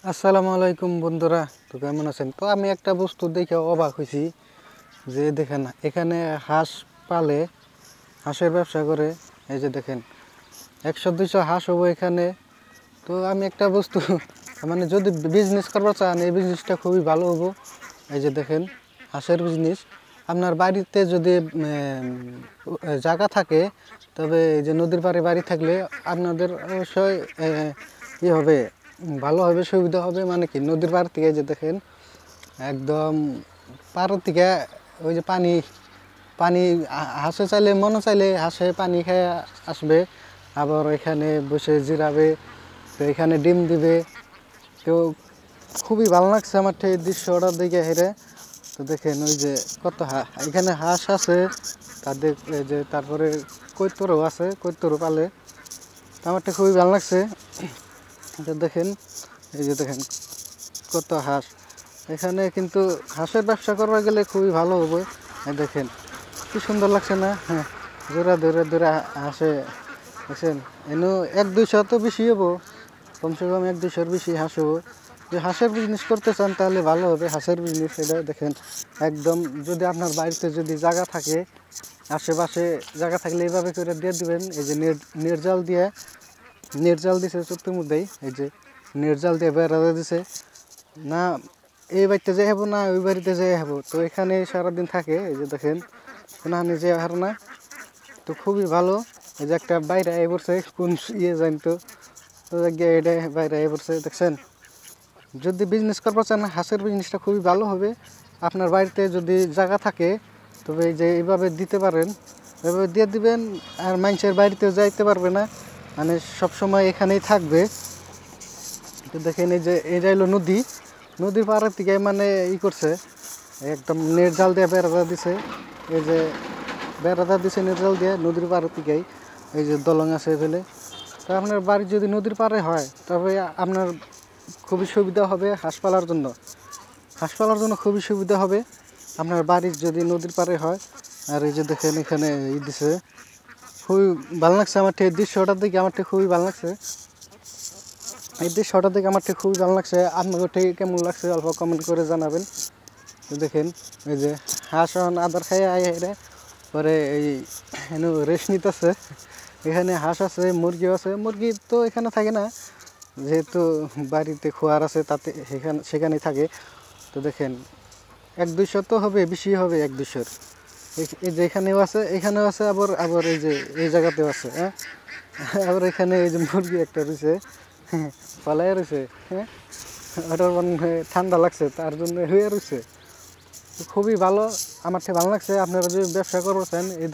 আসসালামু আলাইকুম বন্ধুরা, তো কেমন আছেন? তো আমি একটা বস্তু দেখে অবাক হয়েছি যে দেখেন এখানে হাঁস পালে, হাঁসের ব্যবসা করে। এই যে দেখেন 100-200 হাঁস হবো এখানে। তো আমি একটা বস্তু মানে যদি বিজনেস করবো চান, এই বিজনেসটা খুবই ভালো হবো। এই যে দেখেন হাঁসের বিজনেস, আপনার বাড়িতে যদি জায়গা থাকে, তবে এই যে নদীর পাড়ে বাড়ি থাকলে আপনাদের অবশ্যই ই হবে, ভালো হবে, সুবিধা হবে। মানে কি, নদীর পাড় থেকে যে দেখেন একদম পাড় থেকে ওই যে পানি পানি হাঁসে চাইলে, মনে চাইলে হাঁসে পানি খেয়ে আসবে, আবার এখানে বসে জিরাবে, তো এখানে ডিম দিবে। তো খুবই ভালো লাগছে আমার এই দৃশ্যটা দেখে হেরে। তো দেখেন ওই যে কত এখানে হাঁস আছে, তাদের এই যে তারপরে কৈতরও আছে, কৈতরও পালে। তো আমারটা খুবই ভালো লাগছে। তো দেখেন এই যে দেখেন কত হাঁস এখানে। কিন্তু হাঁসের ব্যবসা করা গেলে খুবই ভালো হবে। দেখেন কি সুন্দর লাগছে না? হ্যাঁ, জোড়া ধরে ধরে হাঁসে দেখছেন। এনে 1-200 তো বেশি হবো, কমসে কম 1-200-র বেশি হাঁস হবো। যে হাঁসের বিজনেস করতে চান তাহলে ভালো হবে হাঁসের বিজনেস। এটা দেখেন একদম, যদি আপনার বাড়িতে যদি জায়গা থাকে, আশেপাশে জায়গা থাকলে এইভাবে করে দিয়ে দিবেন। এই যে নেট জাল দিছে চুক্তির মধ্যেই, এই যে নেট জাল দিয়ে বেড়া দিছে না। এই বাড়িতে যাই হবো না ওই বাড়িতে যাই হবো, তো এখানে সারাদিন থাকে। এই যে দেখেন না, নিজে হার না। তো খুবই ভালো। এই যে একটা বাইরে আয় পড়ছে, কোন জানতো, তো এটা বাইরে আয় পড়ছে দেখছেন। যদি বিজনেস করতে চান, হাঁসের বিজনেসটা খুবই ভালো হবে। আপনার বাড়িতে যদি জায়গা থাকে, তবে এই যে এইভাবে দিতে পারেন, এভাবে দিয়ে দিবেন। আর মানুষের বাড়িতেও যাইতে পারবে না, মানে সবসময় এখানেই থাকবে। তো দেখেন এই যে এটা হলো নদীর পাড়ের থেকে মানে করছে, একদম নেট জাল দিয়ে বেড়া দিছে। এই যে বেড়াটা দিছে নেট জাল দিয়ে নদীর পাড়ের থেকেই। এই যে দলং আছে ফেলে। তো আপনার বাড়ি যদি নদীর পাড়ে হয়, তবে আপনার খুবই সুবিধা হবে হাঁস পালার জন্য। খুবই সুবিধা হবে আপনার বাড়ির যদি নদীর পাড়ে হয়। আর এই যে দেখেন এখানে দিছে, খুবই ভালো লাগছে আমার এই দৃশ্যটার দিকে। আমার খুবই ভালো লাগছে এই দৃশ্যটার দিকে, আমার খুবই ভালো লাগছে। আপনাকে ঠিক কেমন লাগছে অল্প কমেন্ট করে জানাবেন। তো দেখেন এই যে হাঁস আদার খাই আইরে পরে এই রেস্ট নিতেছে। এখানে হাঁস আছে, মুরগিও আছে। মুরগি তো এখানে থাকে না, যেহেতু বাড়িতে খোয়ার আছে, তাতে সেখানেই থাকে। তো দেখেন 1-200 তো হবে, বেশি হবে 1-200। এই যে এখানেও আছে, আবার এই যে এই জায়গাতেও আছে। হ্যাঁ, আবার এখানে এই যে মুরগি একটা রয়েছে, পালাইয়া রয়েছে। হ্যাঁ, ওটার মনে হয় ঠান্ডা লাগছে, তার জন্য হয়ে রয়েছে। খুবই ভালো, আমার ভালো লাগছে। আপনারা যদি ব্যবসা করছেন, এই